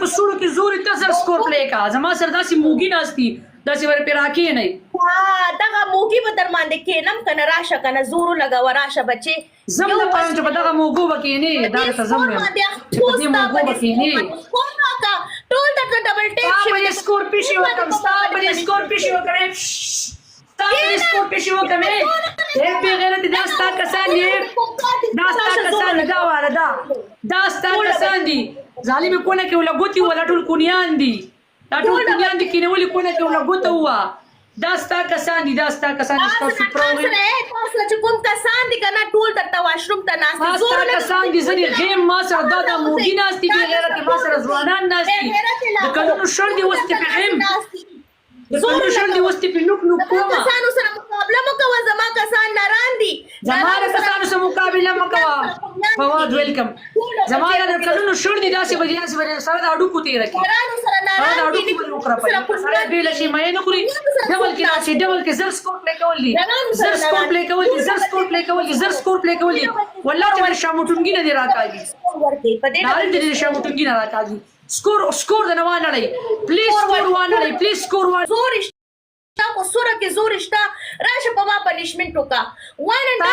په سوړو کې زور ته زر سکور پلی کا زما سره داسې موږي ناستي داسې ور پې راکېنئ دغه موږي به در باندې کېنم که نه راشه که نه زور ولګوه راشه بچې زم نه غواړم چې په دغه موږو به کېنې دا درته زم وایم چې په دې موږو به کېنې ټول درته ډبل ټیپ ستا به دې سکور پیشي وکړم ستا به دې سکور پیشي وکړم ستا به دې سکور پیشي وکړم ای بې غیرتې دا ستا کسان دي دا ستا کسان دي دا واره دا ستا کسان دي ظالمې کونه کې وله ګوتې وه دا ټول کونیان دي دا ټول کونیان دي کېنولي کونه کې وله ګوته ووه دا ستا کسان دي دا ستا کسان دي ستاسو پراوي تاسو چې کوم کسان دي که نه ټول درته واشروم ته ناست ما ستا کسان دي زه دې غیم ما سره دا موږي ناست دي بې غیرتې ما سره ځوانان ناست دي د کلونو شړ دي اوس دې په غیم د کلونو شړ دي اوس دې په نوک نوک کومه کسانو سره مقابله مه کوه زما کسان نران دي زما د کسانو سره مقابله مه کوه فواد ویلکم زما د کلونو شړ دي داسې به داسې به سره د هډوکو تېره کړي سره دا هډوکو به دې وکړه سړی بېله شي مایع نه خوري ډبل کې راشي ډبل کې زر سکور پلی کول دي زر سکور پلی کول دي زر سکور پلی کول دي زر سکور پلی کول دي والله چې مې شاموټونګي نه دي راکاږي نارې دې شاموټونګي نه راکاږي سکور د نه وانړئ پلیز سکور وانړئ پلیز سکور زور شته خو سوره کې زور شته راشه په ما پنشمنټ وکړه 1 and